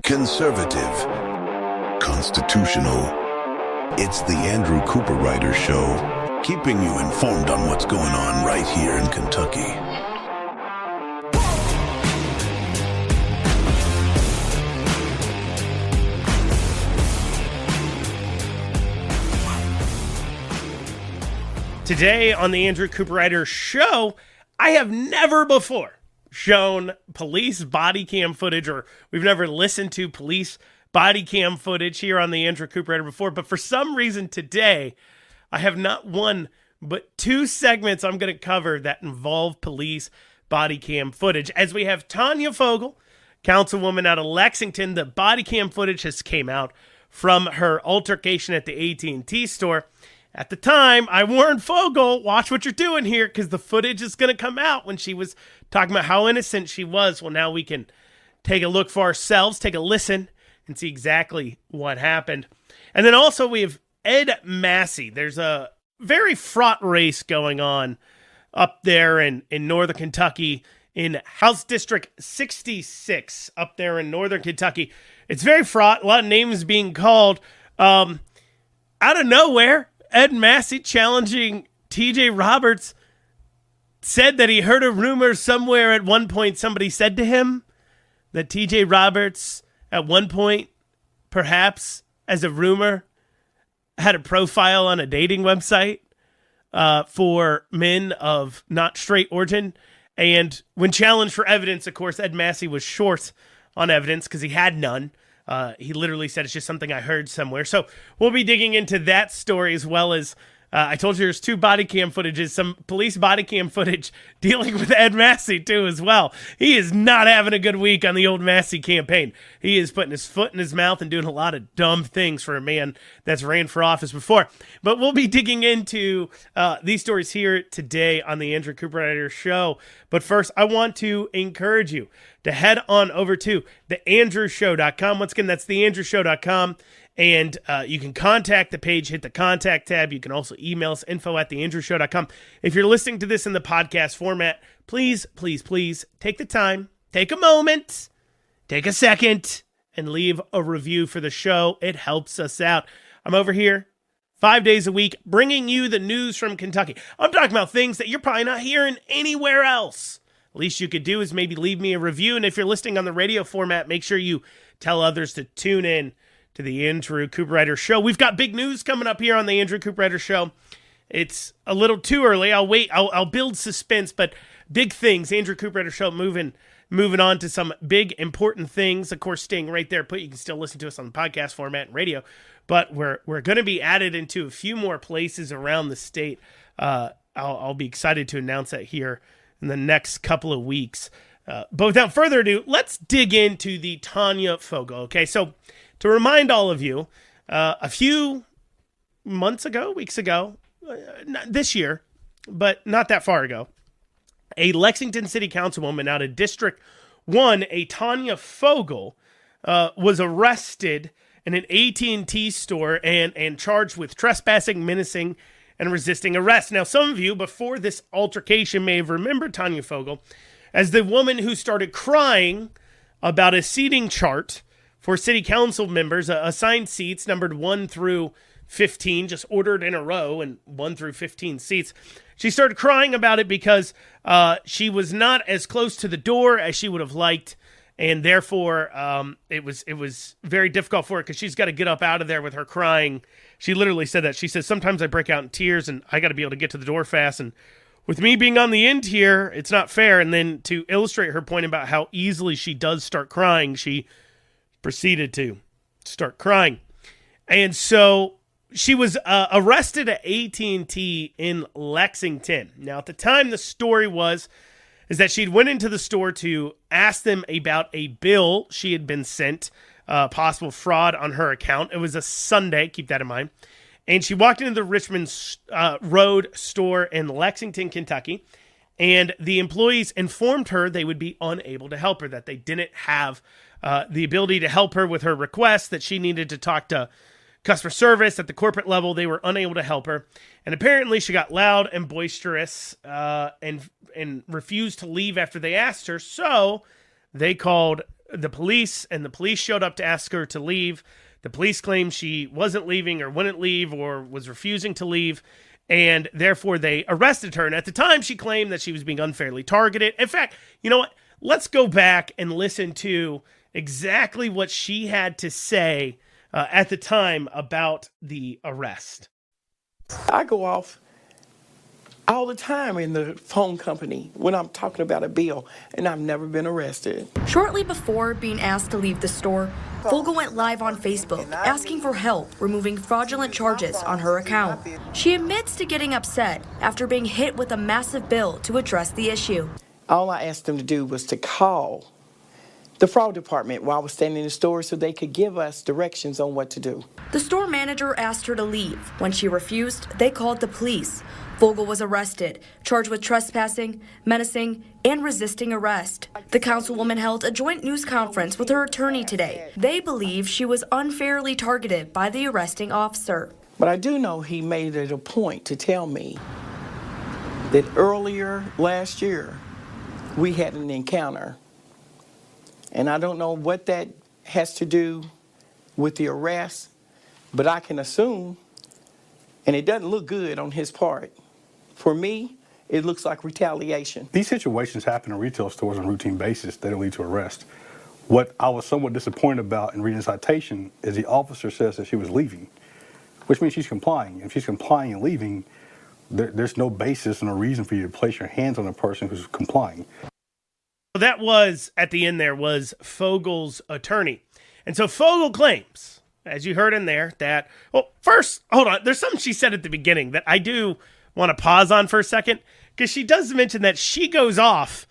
Conservative. Constitutional. It's the Andrew Cooperrider Show, keeping you informed on what's going on right here in Kentucky. Today on the Andrew Cooperrider Show, I have never before shown police body cam footage, or we've never listened to police body cam footage here on the Andrew Cooperrider before, but for some reason today, I have not one, but two segments I'm going to cover that involve police body cam footage. As we have Tonya Fogle, councilwoman out of Lexington, the body cam footage has came out from her altercation at the AT&T store. At the time, I warned Fogle, watch what you're doing here, because the footage is going to come out when she was talking about how innocent she was. Well, now we can take a look for ourselves, take a listen, and see exactly what happened. And then also we have Ed Massey. There's a very fraught race going on up there in northern Kentucky, in House District 66, up there in northern Kentucky. It's very fraught, a lot of names being called. Out of nowhere, Ed Massey, challenging T.J. Roberts, said that he heard a rumor somewhere at one point. Somebody said to him that T.J. Roberts, at one point, perhaps as a rumor, had a profile on a dating website for men of not straight origin. And when challenged for evidence, of course, Ed Massey was short on evidence because he had none. He literally said, it's just something I heard somewhere. So we'll be digging into that story, as well as I told you there's two body cam footages, some police body cam footage dealing with Ed Massey too as well. He is not having a good week on the old Massey campaign. He is putting his foot in his mouth and doing a lot of dumb things for a man that's ran for office before. But we'll be digging into these stories here today on the Andrew Cooperrider Show. But first, I want to encourage you to head on over to theandrewshow.com. Once again, that's theandrewshow.com. And you can contact the page, hit the contact tab. You can also email us, info@theandrewshow.com. If you're listening to this in the podcast format, please, please, please take the time, take a moment, take a second, and leave a review for the show. It helps us out. I'm over here 5 days a week bringing you the news from Kentucky. I'm talking about things that you're probably not hearing anywhere else. Least you could do is maybe leave me a review. And if you're listening on the radio format, make sure you tell others to tune in to the Andrew Cooperrider Show. We've got big news coming up here on the Andrew Cooperrider Show. It's a little too early. I'll wait. I'll build suspense, but big things. Andrew Cooperrider Show moving on to some big important things. Of course, staying right there. You can still listen to us on the podcast format and radio, but we're going to be added into a few more places around the state. I'll be excited to announce that here in the next couple of weeks. But without further ado, let's dig into the Tonya Fogle. Okay, so to remind all of you, a few weeks ago, not this year, but not that far ago, a Lexington City Councilwoman out of District 1, a Tonya Fogle, was arrested in an AT&T store and charged with trespassing, menacing, and resisting arrest. Now, some of you, before this altercation, may have remembered Tonya Fogle as the woman who started crying about a seating chart for city council members, assigned seats numbered 1 through 15, just ordered in a row, and 1 through 15 seats. She started crying about it because she was not as close to the door as she would have liked, and therefore it was very difficult for her because she's got to get up out of there with her crying. She literally said that. She says, sometimes I break out in tears, and I got to be able to get to the door fast, and with me being on the end here, it's not fair. And then to illustrate her point about how easily she does start crying, she proceeded to start crying. And so she was arrested at AT&T in Lexington. Now, at the time, the story is that she'd went into the store to ask them about a bill she had been sent, possible fraud on her account. It was a Sunday, keep that in mind. And she walked into the Richmond Road store in Lexington, Kentucky, and the employees informed her they would be unable to help her, that they didn't have the ability to help her with her request, that she needed to talk to customer service at the corporate level. They were unable to help her. And apparently she got loud and boisterous and refused to leave after they asked her. So they called the police, and the police showed up to ask her to leave. The police claimed she wasn't leaving or wouldn't leave or was refusing to leave, and therefore they arrested her. And at the time, she claimed that she was being unfairly targeted. In fact, you know what? Let's go back and listen to exactly what she had to say at the time about the arrest. I go off all the time in the phone company when I'm talking about a bill, and I've never been arrested. Shortly before being asked to leave the store, Fogle went live on Facebook asking for help removing fraudulent charges on her account. She admits to getting upset after being hit with a massive bill to address the issue. All I asked them to do was to call the fraud department while I was standing in the store so they could give us directions on what to do. The store manager asked her to leave. When she refused, they called the police. Fogle was arrested, charged with trespassing, menacing, and resisting arrest. The councilwoman held a joint news conference with her attorney today. They believe she was unfairly targeted by the arresting officer. But I do know he made it a point to tell me that earlier last year we had an encounter. And I don't know what that has to do with the arrest, but I can assume, and it doesn't look good on his part. For me, it looks like retaliation. These situations happen in retail stores on a routine basis. They don't lead to arrest. What I was somewhat disappointed about in reading the citation is the officer says that she was leaving, which means she's complying. If she's complying and leaving, there's no basis and no reason for you to place your hands on a person who's complying. That was, at the end there, was Fogle's attorney. And so Fogle claims, as you heard in there, that, well, first, hold on, there's something she said at the beginning that I do want to pause on for a second, because she does mention that she goes off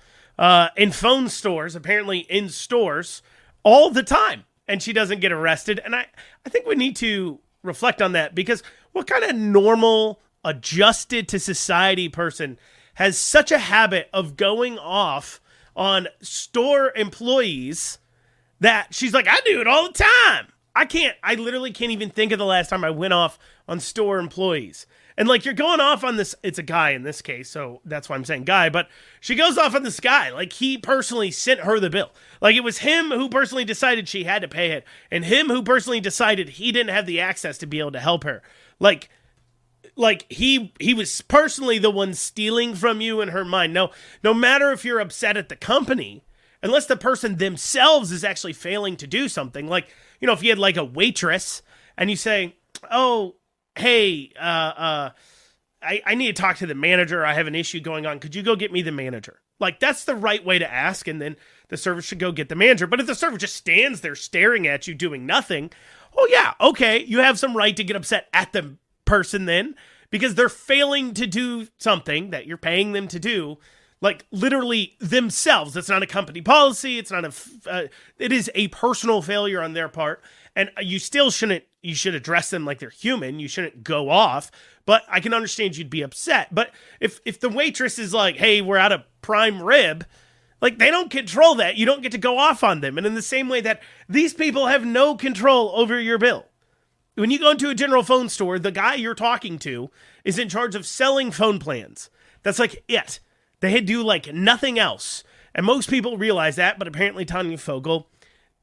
in phone stores, apparently in stores, all the time, and she doesn't get arrested. And I think we need to reflect on that, because what kind of normal, adjusted to society person has such a habit of going off on store employees that she's like, I do it all the time. I literally can't even think of the last time I went off on store employees. And like, you're going off on this, it's a guy in this case, so that's why I'm saying guy, but she goes off on this guy. Like, he personally sent her the bill. Like, it was him who personally decided she had to pay it, and him who personally decided he didn't have the access to be able to help her. Like he was personally the one stealing from you in her mind. No matter if you're upset at the company, unless the person themselves is actually failing to do something. Like, you know, if you had like a waitress and you say, oh, hey, I need to talk to the manager. I have an issue going on. Could you go get me the manager? Like, that's the right way to ask, and then the server should go get the manager. But if the server just stands there staring at you doing nothing, oh yeah, okay, you have some right to get upset at the person then, because they're failing to do something that you're paying them to do, like literally themselves. It's not a company policy. It's not it is a personal failure on their part. And you still shouldn't, you should address them like they're human. You shouldn't go off, but I can understand you'd be upset. But if the waitress is like, hey, we're out of prime rib, like, they don't control that. You don't get to go off on them. And in the same way that these people have no control over your bill. When you go into a general phone store, the guy you're talking to is in charge of selling phone plans. That's like it. They do like nothing else. And most people realize that, but apparently Tonya Fogle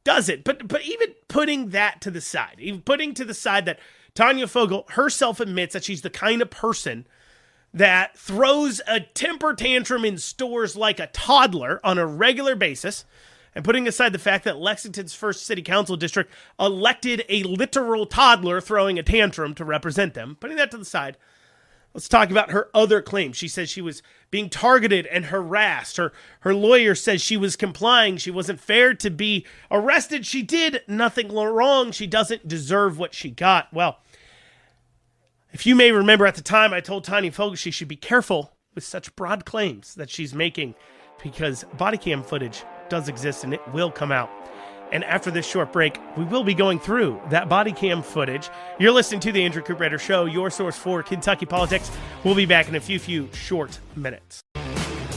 does it. But even putting that to the side, even putting to the side that Tonya Fogle herself admits that she's the kind of person that throws a temper tantrum in stores like a toddler on a regular basis, and putting aside the fact that Lexington's first city council district elected a literal toddler throwing a tantrum to represent them, putting that to the side, let's talk about her other claims. She says she was being targeted and harassed. Her lawyer says she was complying. She wasn't fair to be arrested. She did nothing wrong. She doesn't deserve what she got. Well, if you may remember at the time, I told Tonya Fogle she should be careful with such broad claims that she's making, because body cam footage does exist and it will come out. And after this short break, we will be going through that body cam footage. You're listening to the Andrew Cooperrider Show, your source for Kentucky politics. We'll be back in a few short minutes.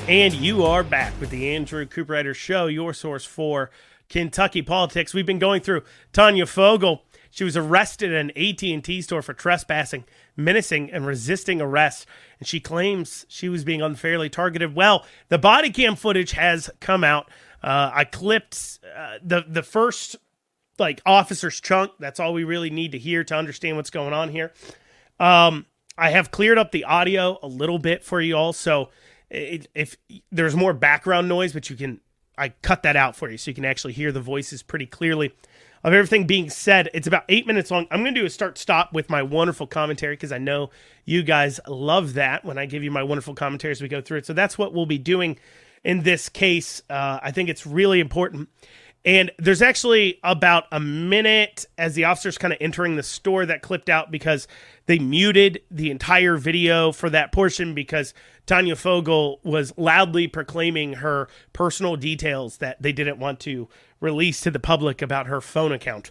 And you are back with the Andrew Cooperrider Show, your source for Kentucky politics. We've been going through Tonya Fogle. She was arrested at an AT&T store for trespassing, menacing, and resisting arrest. And she claims she was being unfairly targeted. Well, the body cam footage has come out. I clipped the first like officer's chunk. That's all we really need to hear to understand what's going on here. I have cleared up the audio a little bit for you all, so if there's more background noise, but I cut that out for you so you can actually hear the voices pretty clearly of everything being said. It's about 8 minutes long. I'm going to do a start-stop with my wonderful commentary because I know you guys love that when I give you my wonderful commentary as we go through it. So that's what we'll be doing in this case. I think it's really important. And there's actually about a minute as the officer's kind of entering the store that clipped out because they muted the entire video for that portion because Tonya Fogle was loudly proclaiming her personal details that they didn't want to release to the public about her phone account,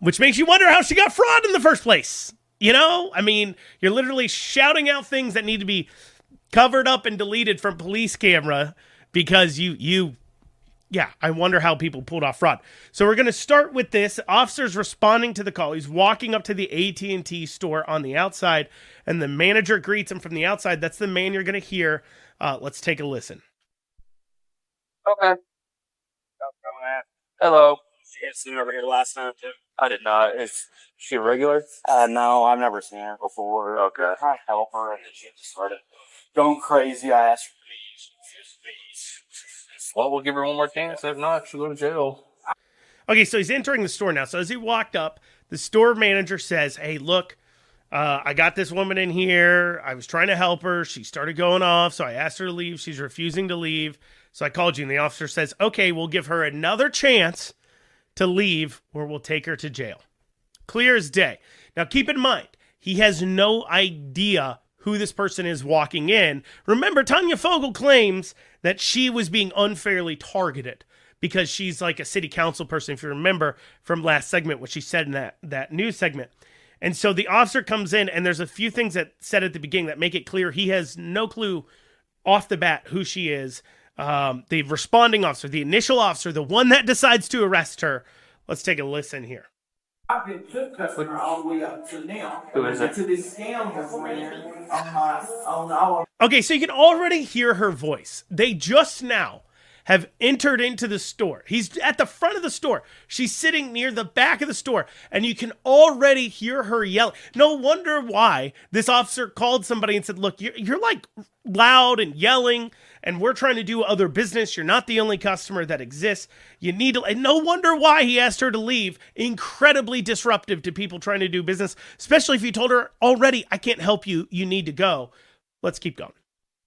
which makes you wonder how she got fraud in the first place. You know, I mean, you're literally shouting out things that need to be covered up and deleted from police camera because yeah, I wonder how people pulled off fraud. So we're going to start with this. Officer's responding to the call. He's walking up to the AT&T store on the outside, and the manager greets him from the outside. That's the man you're going to hear. Let's take a listen. Okay. Hello. She had seen her over here last time, too? I did not. Is she a regular? No, I've never seen her before. Okay. I help her, and then she just started going crazy. I asked her please. Well, we'll give her one more chance. If not, she'll go to jail. Okay, so he's entering the store now. So as he walked up, the store manager says, hey, look, I got this woman in here. I was trying to help her. She started going off, so I asked her to leave. She's refusing to leave. So I called you, and the officer says, okay, we'll give her another chance to leave, or we'll take her to jail. Clear as day. Now, keep in mind, he has no idea who this person is walking in. Remember, Tonya Fogle claims that she was being unfairly targeted because she's like a city council person, if you remember from last segment, what she said in that news segment. And so the officer comes in, and there's a few things that said at the beginning that make it clear he has no clue off the bat who she is. The responding officer, the initial officer, the one that decides to arrest her. Let's take a listen here. I've been took customer all the way up to now. Who is it? To this scam has ran on our. Okay, so you can already hear her voice. They just now have entered into the store. He's at the front of the store. She's sitting near the back of the store, and you can already hear her yell. No wonder why this officer called somebody and said, look, you're like loud and yelling, and we're trying to do other business. You're not the only customer that exists. You need to, and no wonder why he asked her to leave. Incredibly disruptive to people trying to do business, especially if you told her already, I can't help you. You need to go. Let's keep going.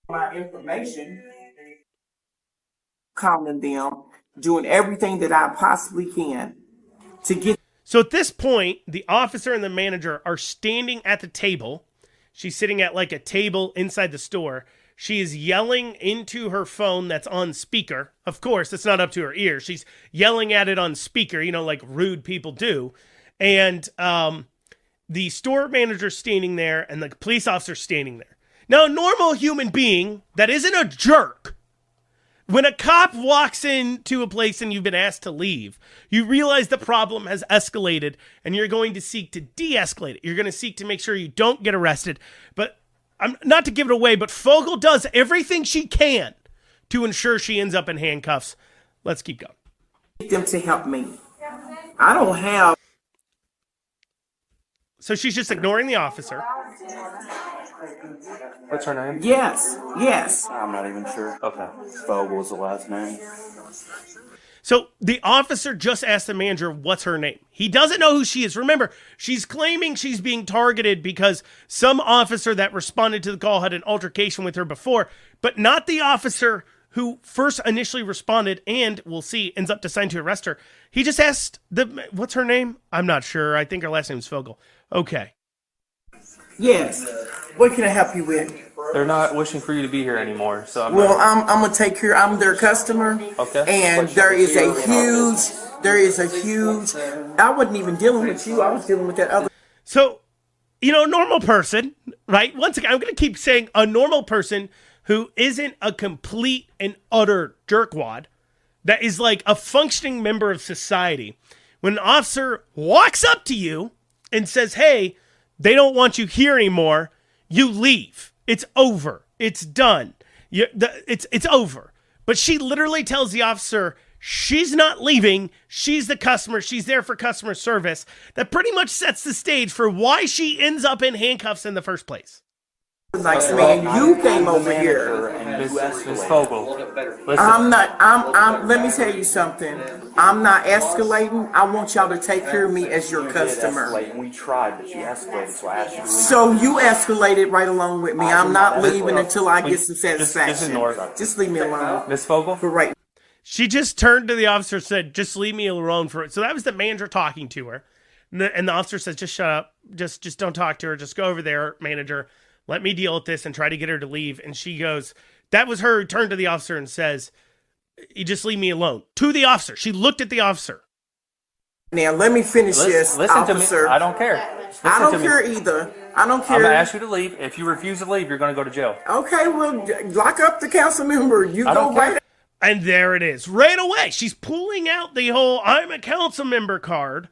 My information, calling them, doing everything that I possibly can to get. So at this point, the officer and the manager are standing at the table. She's sitting at like a table inside the store. She is yelling into her phone that's on speaker. Of course, it's not up to her ear. She's yelling at it on speaker, you know, like rude people do. And the store manager's standing there and the police officer's standing there. Now, a normal human being that isn't a jerk, when a cop walks into a place and you've been asked to leave, you realize the problem has escalated and you're going to seek to de-escalate it. You're going to seek to make sure you don't get arrested. But I'm not to give it away, but Fogle does everything she can to ensure she ends up in handcuffs. Let's keep going. Get them to help me. I don't have. So she's just ignoring the officer. What's her name? Yes. I'm not even sure. Okay. Fogle's the last name. So the officer just asked the manager, what's her name? He doesn't know who she is. Remember, she's claiming she's being targeted because some officer that responded to the call had an altercation with her before, but not the officer who first initially responded and, we'll see, ends up deciding to arrest her. He just asked, what's her name? I'm not sure. I think her last name is Fogle. Okay. Yes. What can I help you with? They're not wishing for you to be here anymore, so I'm I'm gonna take care. I'm their customer. Okay. And there is a huge. I wasn't even dealing with you. I was dealing with that other. So, you know, normal person, right? Once again, I'm going to keep saying a normal person who isn't a complete and utter jerkwad, that is like a functioning member of society. When an officer walks up to you and says, hey, they don't want you here anymore, you leave. It's over. It's done. It's over. But she literally tells the officer she's not leaving. She's the customer. She's there for customer service. That pretty much sets the stage for why she ends up in handcuffs in the first place. Nice man, you came over here. Miss Fogle, listen. Let me tell you something. I'm not escalating. I want y'all to take care of me as your customer. We tried, but you escalated, so I asked you. So you escalated right along with me. I'm not leaving until I get some satisfaction. Just leave me alone. Miss Fogle? For right. She just turned to the officer and said, just leave me alone for it. So that was the manager talking to her. And the officer says, just shut up. Just don't talk to her. Just go over there, manager. Let me deal with this and try to get her to leave. And she goes, that was her who turned to the officer and says, you just leave me alone. To the officer. She looked at the officer. Now, let me finish this, listen officer. to me. I don't care. I don't care either. I don't care. I'm going to ask you to leave. If you refuse to leave, you're going to go to jail. Okay, well, lock up the council member. You go right. And there it is. Right away. She's pulling out the whole I'm a council member card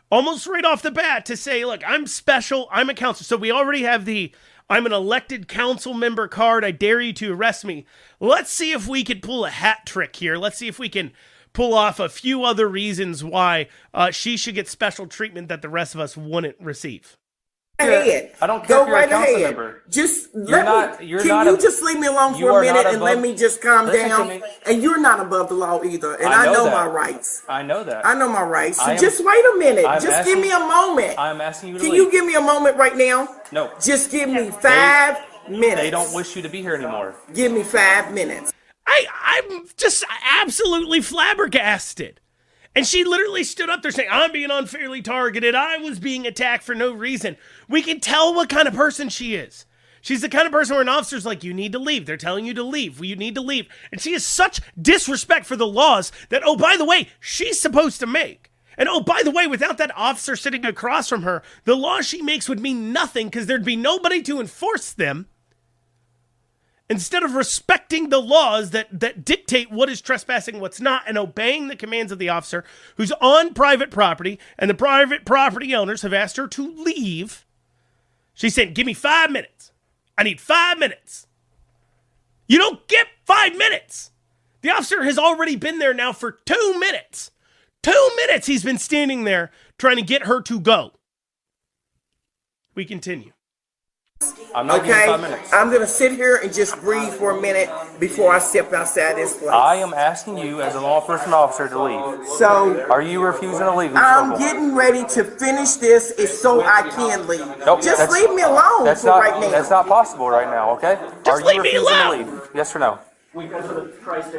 almost right off the bat to say, look, I'm special. I'm a council. So we already have the I'm an elected council member card. I dare you to arrest me. Let's see if we can pull a hat trick here. Let's see if we can pull off a few other reasons why she should get special treatment that the rest of us wouldn't receive. Ahead. I don't care Go if you're right a council ahead. member. Just Can you just leave me alone for a minute and let me just calm down? And you're not above the law either. And I know my rights. I know that. I know my rights. So just wait a minute. Just give me a moment. I'm asking you to Can leave. you give me a moment right now? No. Just give me 5 minutes. They don't wish you to be here anymore. Give me 5 minutes. I'm just absolutely flabbergasted. And she literally stood up there saying, I'm being unfairly targeted. I was being attacked for no reason. We can tell what kind of person she is. She's the kind of person where an officer's like, you need to leave. They're telling you to leave. You need to leave. And she has such disrespect for the laws that, oh, by the way, she's supposed to make. And oh, by the way, without that officer sitting across from her, the laws she makes would mean nothing because there'd be nobody to enforce them. Instead of respecting the laws that dictate what is trespassing, what's not, and obeying the commands of the officer who's on private property, and the private property owners have asked her to leave, she said, give me 5 minutes. I need 5 minutes. You don't get 5 minutes. The officer has already been there now for 2 minutes. 2 minutes he's been standing there trying to get her to go. We continue. I'm not giving you 5 minutes. I'm going to sit here and just breathe for a minute before I step outside this place. I am asking you as a law enforcement officer to leave. So, are you refusing to leave? I'm getting ready to finish this so I can leave. Nope, just leave me alone for right now. That's not possible right now, okay? Just leave me alone. To leave? Yes or no?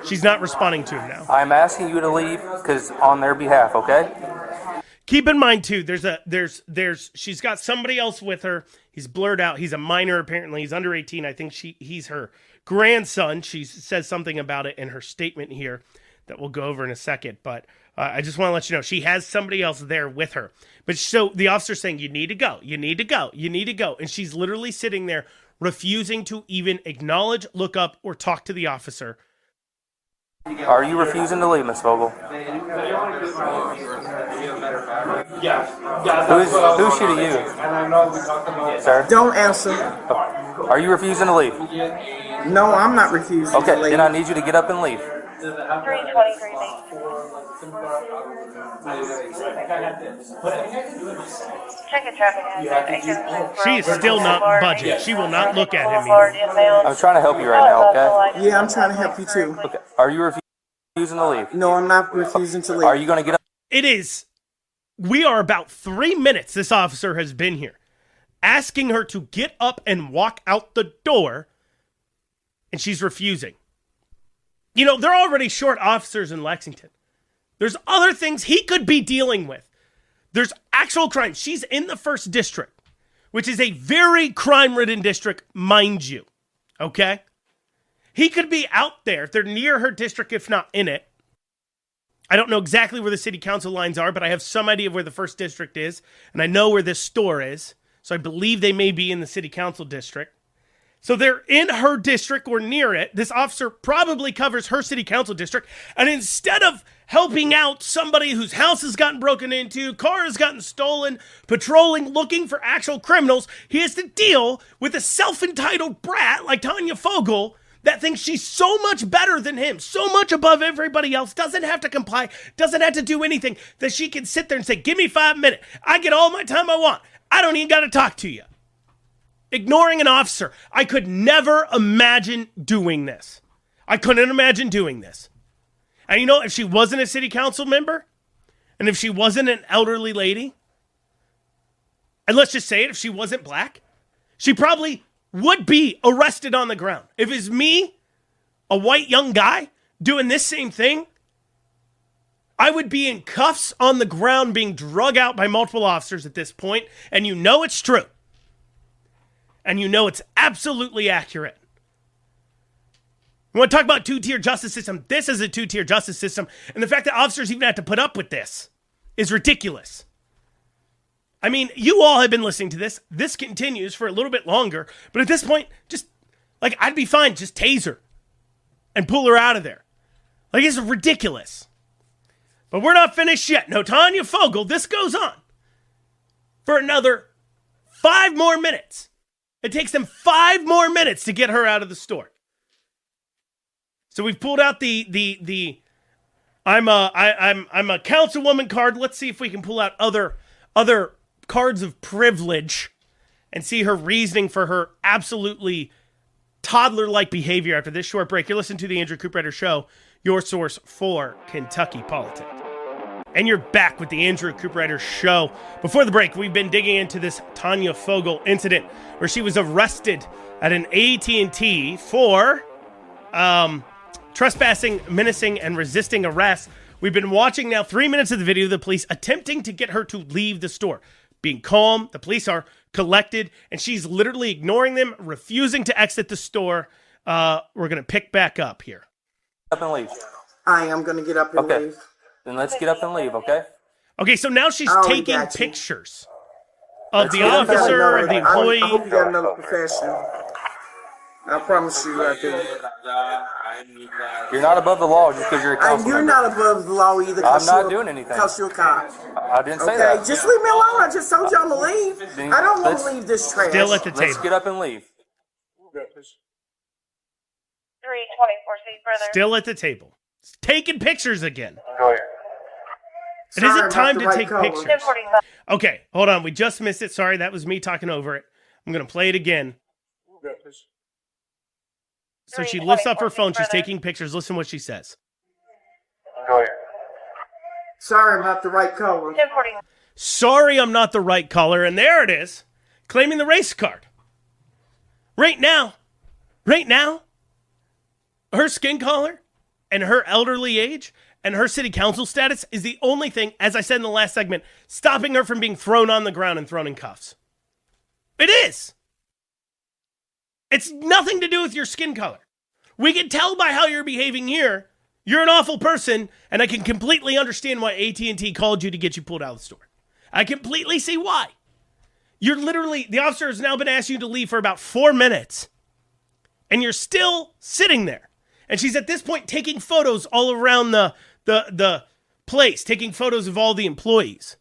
She's not responding to him now. I'm asking you to leave because on their behalf, okay? Keep in mind too, she's got somebody else with her. He's blurred out. He's a minor apparently. He's under 18. I think he's her grandson. She says something about it in her statement here that we'll go over in a second. But I just want to let you know she has somebody else there with her. But so the officer's saying, you need to go. You need to go. You need to go. And she's literally sitting there refusing to even acknowledge, look up, or talk to the officer. Are you refusing to leave, Miss Fogle? Who's she to you? Sir? Don't answer. Are you refusing to leave? No, I'm not refusing to leave. Okay, then I need you to get up and leave. 323 Check traffic. She is still not budging. She will not look at him either. I'm trying to help you right now, okay? Yeah, I'm trying to help you too. Okay. Are you refusing to leave? No, I'm not refusing to leave. Are you going to get up? It is. We are about 3 minutes this officer has been here, asking her to get up and walk out the door, and she's refusing. You know, they're already short officers in Lexington. There's other things he could be dealing with. There's actual crime. She's in the 1st district, which is a very crime-ridden district, mind you. Okay? He could be out there. They're near her district, if not in it. I don't know exactly where the city council lines are, but I have some idea of where the 1st district is, and I know where this store is, so I believe they may be in the city council district. So they're in her district or near it. This officer probably covers her city council district, and instead of helping out somebody whose house has gotten broken into, car has gotten stolen, patrolling, looking for actual criminals, he has to deal with a self-entitled brat like Tonya Fogle that thinks she's so much better than him, so much above everybody else, doesn't have to comply, doesn't have to do anything, that she can sit there and say, give me 5 minutes. I get all my time I want. I don't even got to talk to you. Ignoring an officer. I could never imagine doing this. I couldn't imagine doing this. And you know, if she wasn't a city council member, and if she wasn't an elderly lady, and let's just say it, if she wasn't black, she probably would be arrested on the ground. If it's me, a white young guy, doing this same thing, I would be in cuffs on the ground being drug out by multiple officers at this point, and you know it's true. And you know it's absolutely accurate. You want to talk about two-tier justice system? This is a two-tier justice system, and the fact that officers even have to put up with this is ridiculous. I mean, you all have been listening to this. This continues for a little bit longer, but at this point, just, like, I'd be fine. Just tase her and pull her out of there. Like, it's ridiculous. But we're not finished yet. No, Tonya Fogle, this goes on for another 5 more minutes. It takes them 5 more minutes to get her out of the store. So we've pulled out the I'm a councilwoman card. Let's see if we can pull out other cards of privilege and see her reasoning for her absolutely toddler-like behavior after this short break. You're listening to the Andrew Cooperrider Show, your source for Kentucky politics. And you're back with the Andrew Cooperrider Show. Before the break, we've been digging into this Tonya Fogle incident where she was arrested at an AT&T for trespassing, menacing, and resisting arrest. We've been watching now 3 minutes of the video of the police attempting to get her to leave the store. Being calm, the police are collected, and she's literally ignoring them, refusing to exit the store. We're going to pick back up here. Up and leave. I am going to get up and leave. Then let's get up and leave, okay? Okay, so now she's taking pictures of the officer, of the employee. I hope you got another profession. I promise you I do. You're not above the law just because you're a council You're member. not above the law either. I'm not doing anything. Because you're a cop. I didn't say that. Just leave me alone. I just told y'all to leave. I don't want to leave this trash. Still at the table. Let's get up and leave. 324C further. Still at the table. Taking pictures again. Go here. It isn't time to take color. pictures. 1045. Okay, hold on. We just missed it. Sorry, that was me talking over it. I'm going to play it again. So she lifts up her phone. She's taking pictures. Listen what she says. Go here. Sorry, I'm not the right color. 1049. Sorry, I'm not the right color. And there it is. Claiming the race card. Right now, her skin color and her elderly age and her city council status is the only thing, as I said in the last segment, stopping her from being thrown on the ground and thrown in cuffs. It is. It's nothing to do with your skin color. We can tell by how you're behaving here, you're an awful person, and I can completely understand why AT&T called you to get you pulled out of the store. I completely see why. You're literally, the officer has now been asking you to leave for about 4 minutes, and you're still sitting there. And she's at this point taking photos all around the place, taking photos of all the employees.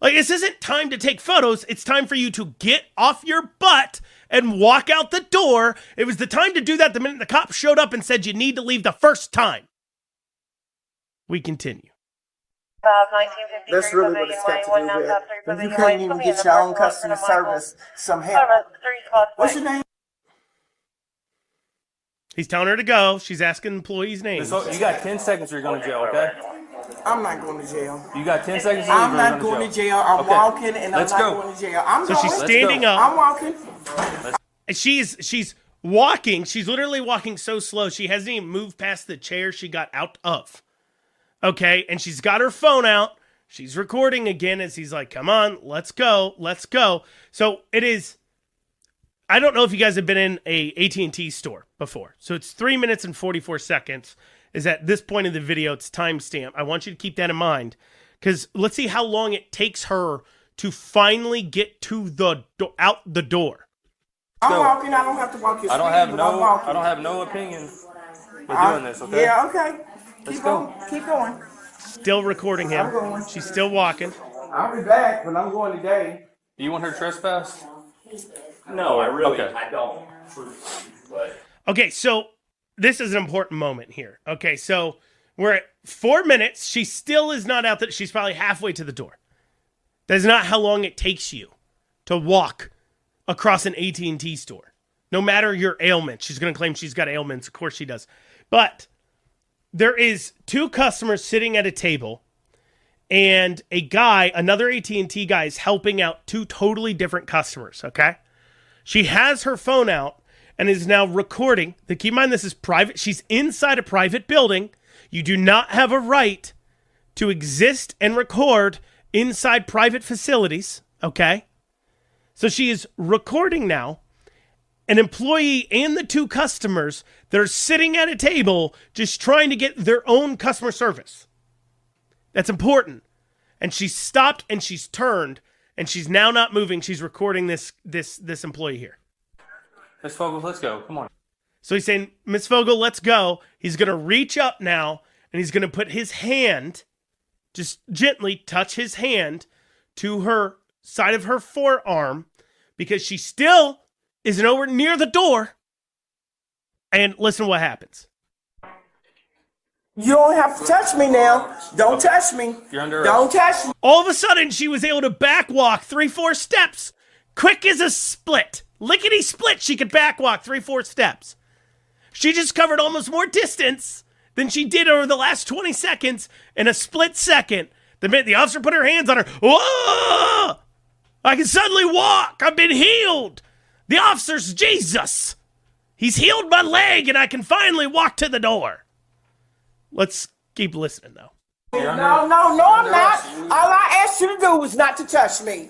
Like, this isn't time to take photos. It's time for you to get off your butt and walk out the door. It was the time to do that the minute the cop showed up and said you need to leave the first time. We continue. That's really what it's got to do with. When you can't even get your own customer service, some help. What's your name? He's telling her to go. She's asking employees' names. So you got 10 seconds or you're going to jail, okay? I'm not going to jail. You got 10 seconds or I'm not going to jail. I'm walking and I'm not going to jail. I'm so she's standing up. I'm walking. And she's walking. She's literally walking so slow. She hasn't even moved past the chair she got out of. Okay, and she's got her phone out. She's recording again as he's like, come on, let's go. So it is, I don't know if you guys have been in a AT&T store before. So it's 3 minutes and 44 seconds is at this point in the video. It's timestamp. I want you to keep that in mind because let's see how long it takes her to finally get to the out the door. I'm walking. I don't have to walk your I don't have no opinion with doing this, okay? Yeah, okay. Let's go. Keep going. Still recording him. She's still walking. I'll be back, but I'm going today. Do you want her trespass? No, I really Okay. I don't. But Okay, so this is an important moment here. Okay, so we're at 4 minutes. She still is not out. She's probably halfway to the door. That's not how long it takes you to walk across an AT&T store. No matter your ailment. She's going to claim she's got ailments. Of course she does. But there is 2 customers sitting at a table, and a guy, another AT&T guy, is helping out 2 totally different customers, okay? She has her phone out and is now recording. Keep in mind, this is private. She's inside a private building. You do not have a right to exist and record inside private facilities, okay? So she is recording now an employee and the 2 customers that are sitting at a table just trying to get their own customer service. That's important. And she's stopped and she's turned and she's now not moving. She's recording this employee here. Miss Fogle, let's go. Come on. So he's saying, Miss Fogle, let's go. He's going to reach up now and he's going to put his hand, just gently touch his hand to her side of her forearm because she still is nowhere near the door. And listen to what happens. You don't have to touch me now. Don't touch me. You're under Don't touch me. All of a sudden, she was able to backwalk 3-4 steps. Quick as a split. Lickety split, she could backwalk 3-4 steps. She just covered almost more distance than she did over the last 20 seconds in a split second. The minute the officer put her hands on her, whoa! I can suddenly walk. I've been healed. The officer's Jesus. He's healed my leg and I can finally walk to the door. Let's keep listening, though. No, I'm not. All I asked you to do was not to touch me.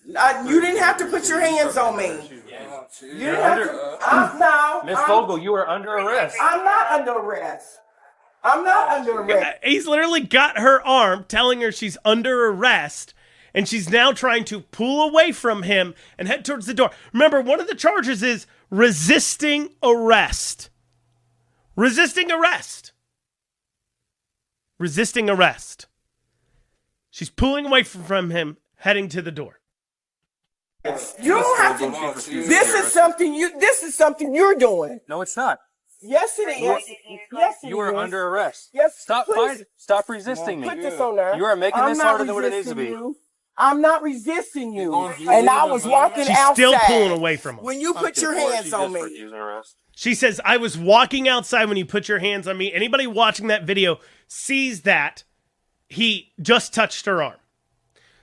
You didn't have to put your hands on me. You didn't have to. Miss Fogle, you are under arrest. I'm not under arrest. I'm not under arrest. He's literally got her arm, telling her she's under arrest, and she's now trying to pull away from him and head towards the door. Remember, one of the charges is resisting arrest. Resisting arrest. Resisting arrest. She's pulling away from him, heading to the door. You don't have to. This is something you're doing. No, it's not. Yes, it is. Yes, it You are is. under arrest. Yes, Stop please. fighting. Stop resisting me. Put this on there. You are making I'm this not harder than what it needs to resisting be. you. I'm not resisting you. And I was walking She's outside. still pulling away from him. When you put your hands on me. She says, I was walking outside when you put your hands on me. Anybody watching that video sees that he just touched her arm.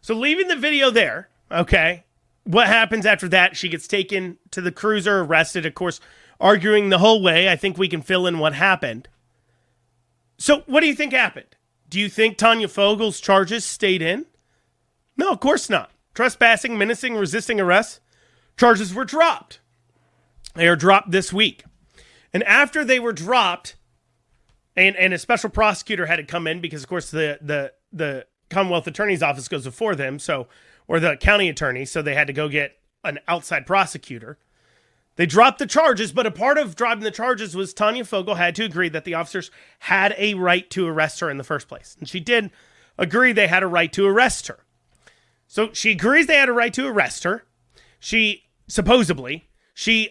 So leaving the video there, okay, what happens after that? She gets taken to the cruiser, arrested, of course, arguing the whole way. I think we can fill in what happened. So what do you think happened? Do you think Tonya Fogle's charges stayed in? No, of course not. Trespassing, menacing, resisting arrest, charges were dropped. They are dropped this week. And after they were dropped, and a special prosecutor had to come in because, of course, the Commonwealth Attorney's Office goes before them, or the county attorney, so they had to go get an outside prosecutor. They dropped the charges, but a part of dropping the charges was Tonya Fogle had to agree that the officers had a right to arrest her in the first place. And she did agree they had a right to arrest her. So she agrees they had a right to arrest her. She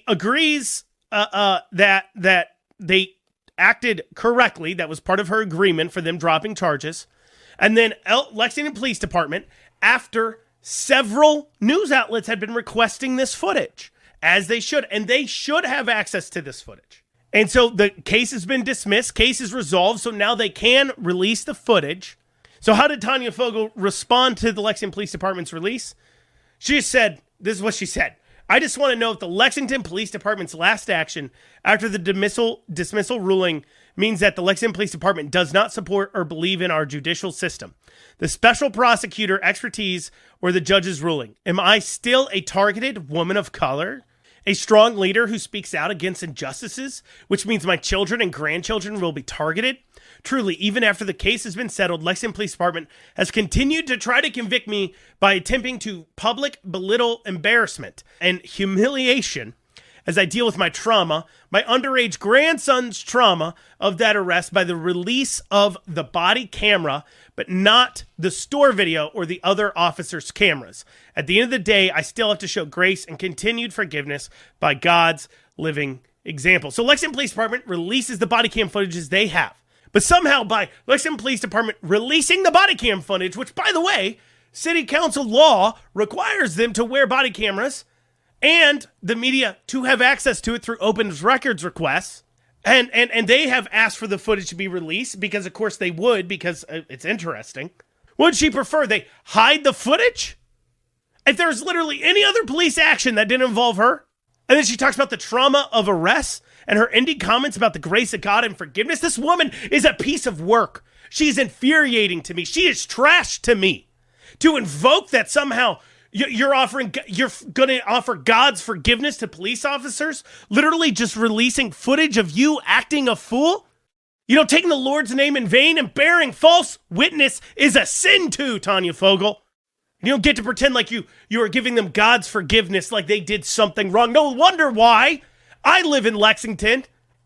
agrees that they acted correctly. That was part of her agreement for them dropping charges. And then Lexington Police Department, after several news outlets had been requesting this footage, as they should, and they should have access to this footage. And so the case has been dismissed, case is resolved, so now they can release the footage. So how did Tonya Fogle respond to the Lexington Police Department's release? She just said, this is what she said. I just want to know if the Lexington Police Department's last action after the dismissal ruling means that the Lexington Police Department does not support or believe in our judicial system, the special prosecutor expertise, or the judge's ruling. Am I still a targeted woman of color? A strong leader who speaks out against injustices, which means my children and grandchildren will be targeted? Truly, even after the case has been settled, Lexington Police Department has continued to try to convict me by attempting to public belittle embarrassment and humiliation as I deal with my trauma, my underage grandson's trauma of that arrest by the release of the body camera, but not the store video or the other officers' cameras. At the end of the day, I still have to show grace and continued forgiveness by God's living example. So Lexington Police Department releases the body cam footages they have. But somehow by Lexington Police Department releasing the body cam footage, which, by the way, city council law requires them to wear body cameras and the media to have access to it through open records requests. And they have asked for the footage to be released because, of course, they would, because it's interesting. Would she prefer they hide the footage? If there's literally any other police action that didn't involve her? And then she talks about the trauma of arrests and her ending comments about the grace of God and forgiveness. This woman is a piece of work. She's infuriating to me. She is trash to me. To invoke that somehow you're going to offer God's forgiveness to police officers, literally just releasing footage of you acting a fool. Taking the Lord's name in vain and bearing false witness is a sin too, Tonya Fogle. You don't get to pretend like you are giving them God's forgiveness like they did something wrong. No wonder why I live in Lexington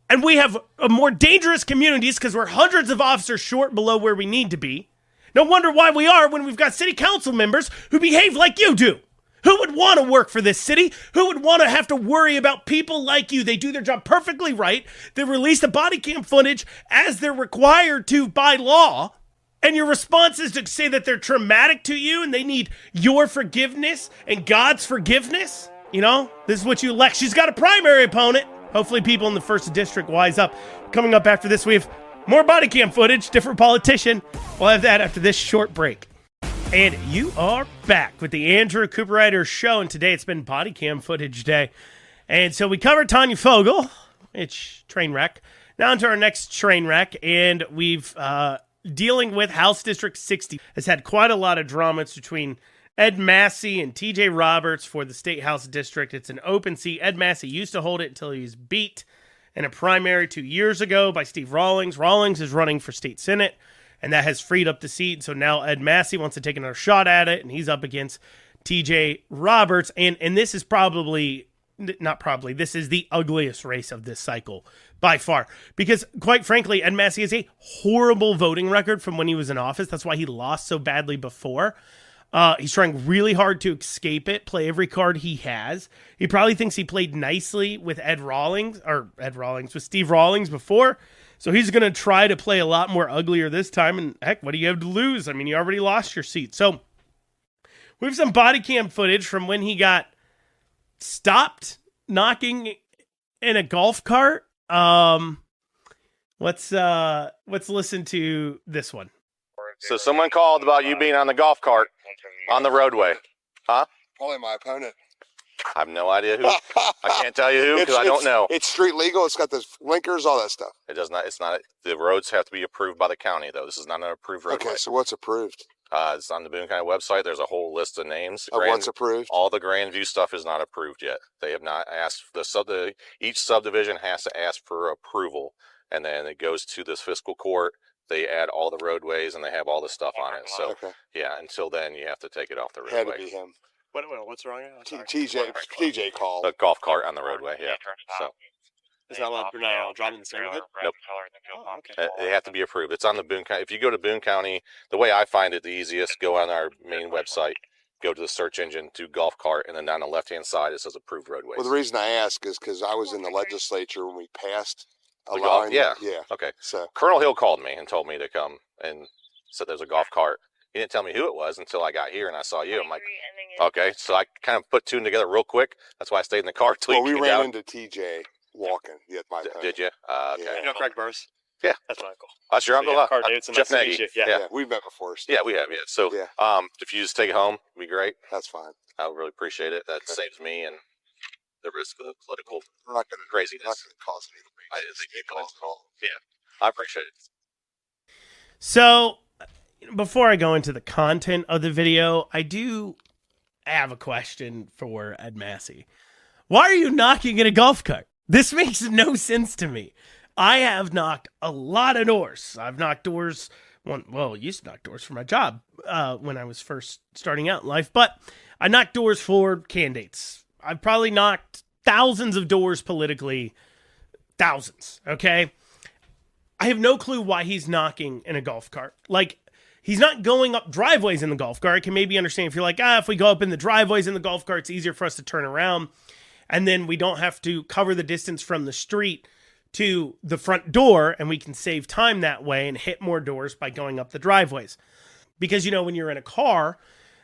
and we have more dangerous communities because we're hundreds of officers short below where we need to be. No wonder why we are when we've got city council members who behave like you do. Who would want to work for this city? Who would want to have to worry about people like you? They do their job perfectly right. They release the body cam footage as they're required to by law. And your response is to say that they're traumatic to you and they need your forgiveness and God's forgiveness? This is what you elect. She's got a primary opponent. Hopefully people in the 1st District wise up. Coming up after this, we have more body cam footage, different politician. We'll have that after this short break. And you are back with the Andrew Cooperrider Show. And today it's been body cam footage day. And so we covered Tonya Fogle. It's train wreck. Now into our next train wreck. And we've... dealing with House District 60 has had quite a lot of drama. It's between Ed Massey and TJ Roberts for the State House District. It's an open seat. Ed Massey used to hold it until he was beat in a primary 2 years ago by Steve Rawlings. Rawlings is running for state senate, and that has freed up the seat. So now Ed Massey wants to take another shot at it, and he's up against TJ Roberts. And this is this is the ugliest race of this cycle by far. Because, quite frankly, Ed Massey has a horrible voting record from when he was in office. That's why he lost so badly before. He's trying really hard to escape it, play every card he has. He probably thinks he played nicely with with Steve Rawlings before. So he's going to try to play a lot more uglier this time. And heck, what do you have to lose? I mean, you already lost your seat. So we have some body cam footage from when he got stopped knocking in a golf cart. Let's listen to this one. So someone called about you being on the golf cart on the roadway. Huh? Probably my opponent. I have no idea who. I can't tell you who because I don't know. It's street legal. It's got the blinkers, all that stuff. It does not. It's not. The roads have to be approved by the county, though. This is not an approved roadway. Okay, so what's approved? It's on the Boone County website. There's a whole list of names. Of what's approved? All the Grandview stuff is not approved yet. They have not asked. Each subdivision has to ask for approval, and then it goes to this fiscal court. They add all the roadways, and they have all the stuff on it. So, yeah, until then, you have to take it off the roadway. Had to be him. What's wrong? TJ called. A golf cart on the roadway, yeah. So. Is that allowed driving the same of it? Nope. Oh, okay. They have to be approved. It's on the Boone County. If you go to Boone County, the way I find it the easiest, go on our main website, go to the search engine, do golf cart, and then down the left-hand side it says approved roadways. Well, the reason I ask is because I was in the legislature when we passed a line. Yeah. Yeah. Okay. So Colonel Hill called me and told me to come and said there's a golf cart. He didn't tell me who it was until I got here and I saw you. I'm like, okay. So I kind of put two and together real quick. That's why I stayed in the car till we came ran down. into TJ walking. Did you? Okay. Yeah. You know Craig Burris? Yeah. That's my uncle. That's your uncle? Yeah, Carl Davidson, Jeff nice to meet Nagy. you. Yeah. We've met before. Yeah, we have. Yeah. So if you just take it home, it'd be great. That's fine. I would really appreciate it. That saves me and the risk of political We're not going to craziness. Not going to cause any. I think I appreciate it. So, before I go into the content of the video, I do have a question for Ed Massey. Why are you knocking in a golf cart? This makes no sense to me. I have knocked a lot of doors. I've knocked doors. Used to knock doors for my job when I was first starting out in life, but I knocked doors for candidates. I've probably knocked thousands of doors politically. Thousands, okay? I have no clue why he's knocking in a golf cart. Like, he's not going up driveways in the golf cart. I can maybe understand if you're like, if we go up in the driveways in the golf cart, it's easier for us to turn around. And then we don't have to cover the distance from the street to the front door, and we can save time that way and hit more doors by going up the driveways. Because, when you're in a car,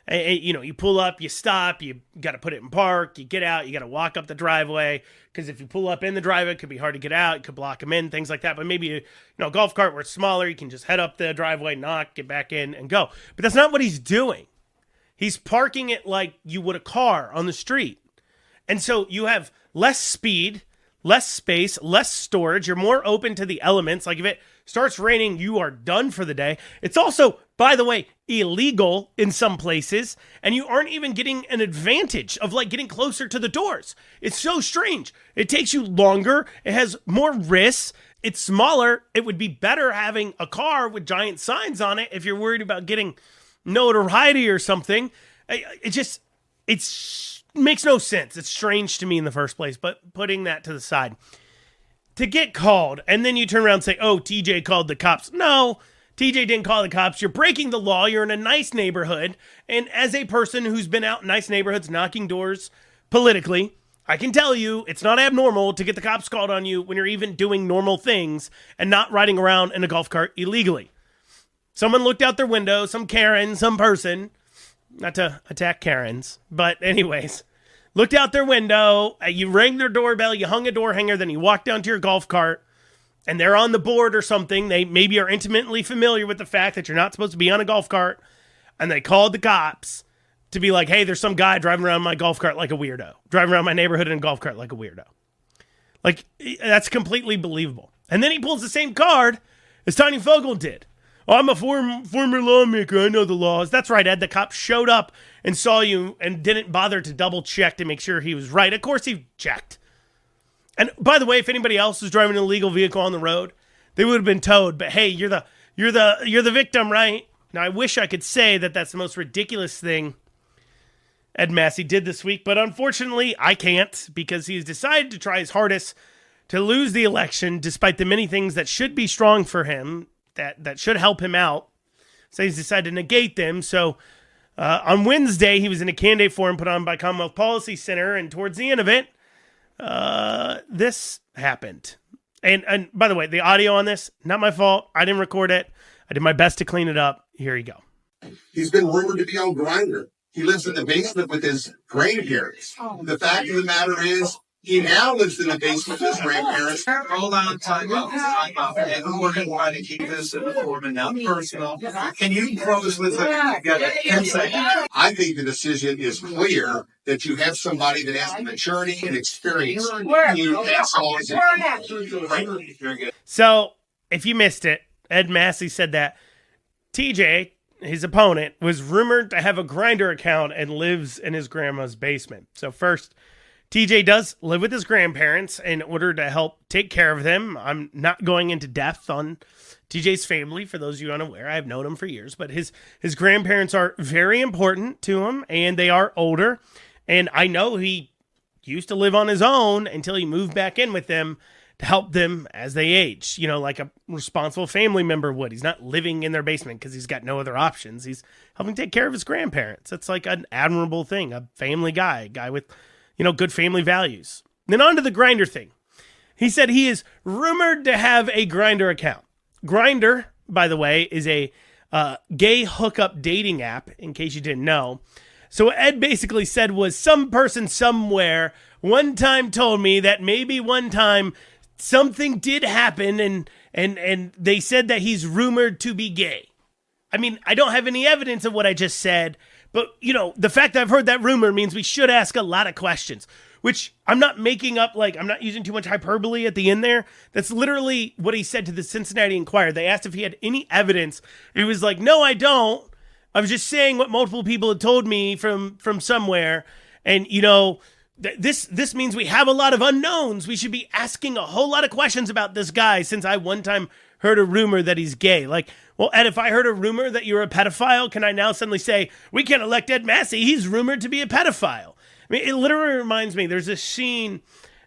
you pull up, you stop, you got to put it in park, you get out, you got to walk up the driveway. Because if you pull up in the driveway, it could be hard to get out. It could block them in, things like that. But maybe, a golf cart where it's smaller, you can just head up the driveway, knock, get back in, and go. But that's not what he's doing. He's parking it like you would a car on the street. And so you have less speed, less space, less storage. You're more open to the elements. Like if it starts raining, you are done for the day. It's also, by the way, illegal in some places, and you aren't even getting an advantage of like getting closer to the doors. It's so strange. It takes you longer. It has more risks. It's smaller. It would be better having a car with giant signs on it if you're worried about getting notoriety or something. It makes no sense. It's strange to me in the first place, but putting that to the side. To get called, and then you turn around and say, oh, TJ called the cops. No, TJ didn't call the cops. You're breaking the law. You're in a nice neighborhood. And as a person who's been out in nice neighborhoods knocking doors politically, I can tell you it's not abnormal to get the cops called on you when you're even doing normal things and not riding around in a golf cart illegally. Someone looked out their window, some Karen, some person, not to attack Karens, but anyways, looked out their window, you rang their doorbell, you hung a door hanger, then you walked down to your golf cart, and they're on the board or something. They maybe are intimately familiar with the fact that you're not supposed to be on a golf cart, and they called the cops to be like, hey, there's some guy driving around my golf cart like a weirdo, driving around my neighborhood in a golf cart like a weirdo. Like, that's completely believable. And then he pulls the same card as Tonya Fogle did. Oh, I'm a former lawmaker. I know the laws. That's right, Ed. The cop showed up and saw you and didn't bother to double check to make sure he was right. Of course he checked. And by the way, if anybody else was driving an illegal vehicle on the road, they would have been towed. But hey, you're the victim, right? Now I wish I could say that that's the most ridiculous thing Ed Massey did this week, but unfortunately I can't, because he's decided to try his hardest to lose the election despite the many things that should be strong for him, that should help him out. So he's decided to negate them. So on Wednesday, he was in a candidate forum put on by Commonwealth Policy Center, and towards the end of it, this happened. And by the way, the audio on this, not my fault. I didn't record it. I did my best to clean it up. Here you go. He's been rumored to be on Grindr. He lives in the basement with his grandparents. The fact of the matter is, he now lives in the basement with his grandparents. Hold on, time out. And we're going to try to keep this informed and not personal. Can you throw this list together? 10 seconds. I think the decision is clear that you have somebody that has the maturity and experience. So, if you missed it, Ed Massey said that TJ, his opponent, was rumored to have a Grindr account and lives in his grandma's basement. So first, TJ does live with his grandparents in order to help take care of them. I'm not going into depth on TJ's family. For those of you unaware, I've known him for years, but his grandparents are very important to him, and they are older. And I know he used to live on his own until he moved back in with them to help them as they age, like a responsible family member would. He's not living in their basement because he's got no other options. He's helping take care of his grandparents. It's like an admirable thing, a family guy, a guy with good family values. Then on to the Grindr thing. He said he is rumored to have a Grindr account. Grindr, by the way, is a gay hookup dating app, in case you didn't know. So what Ed basically said was, some person somewhere one time told me that maybe one time something did happen and they said that he's rumored to be gay. I mean, I don't have any evidence of what I just said, but, the fact that I've heard that rumor means we should ask a lot of questions, which I'm not making up, I'm not using too much hyperbole at the end there. That's literally what he said to the Cincinnati Enquirer. They asked if he had any evidence. He was like, no, I don't. I was just saying what multiple people had told me from somewhere. And, this means we have a lot of unknowns. We should be asking a whole lot of questions about this guy, since I one time heard a rumor that he's gay. Well, Ed, if I heard a rumor that you're a pedophile, can I now suddenly say, we can't elect Ed Massey, he's rumored to be a pedophile? I mean, it literally reminds me, there's this scene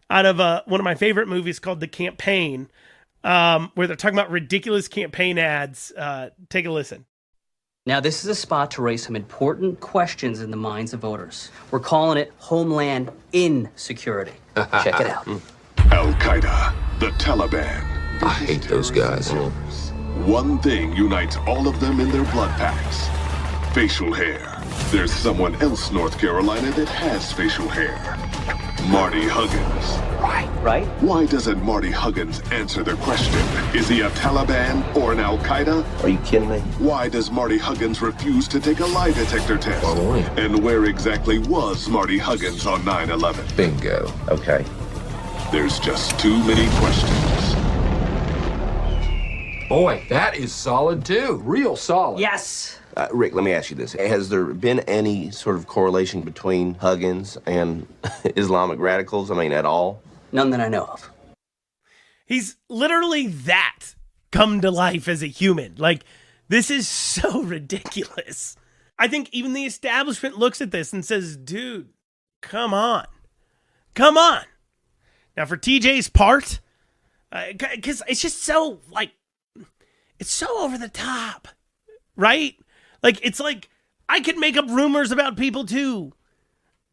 out of one of my favorite movies called The Campaign, where they're talking about ridiculous campaign ads. Take a listen. Now, this is a spot to raise some important questions in the minds of voters. We're calling it Homeland Insecurity. Check it out. Al-Qaeda, the Taliban. I hate those guys. One thing unites all of them in their blood packs. Facial hair. There's someone else North Carolina that has facial hair. Marty Huggins. Right? Why doesn't Marty Huggins answer the question? Is he a Taliban or an Al-Qaeda? Are you kidding me? Why does Marty Huggins refuse to take a lie detector test? Why? And where exactly was Marty Huggins on 9/11? Bingo. Okay. There's just too many questions. Boy, that is solid too. Real solid. Yes. Rick, let me ask you this. Has there been any sort of correlation between Huggins and Islamic radicals? I mean, at all? None that I know of. He's literally that come to life as a human. Like, this is so ridiculous. I think even the establishment looks at this and says, dude, come on. Come on. Now, for TJ's part, because it's just so, like, it's so over the top, right? Like, it's like, I could make up rumors about people too.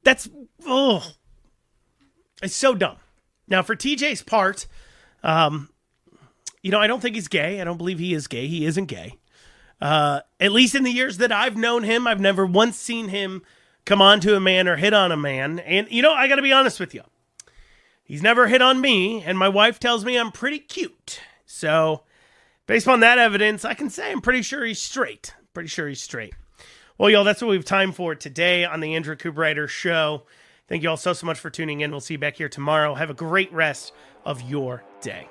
That's, it's so dumb. Now, for TJ's part, I don't think he's gay. I don't believe he is gay. He isn't gay. At least in the years that I've known him, I've never once seen him come on to a man or hit on a man. And, I got to be honest with you. He's never hit on me, and my wife tells me I'm pretty cute. So, based on that evidence, I can say I'm pretty sure he's straight. Well, y'all, that's what we have time for today on the Andrew Cooperrider Show. Thank you all so much for tuning in. We'll see you back here tomorrow. Have a great rest of your day.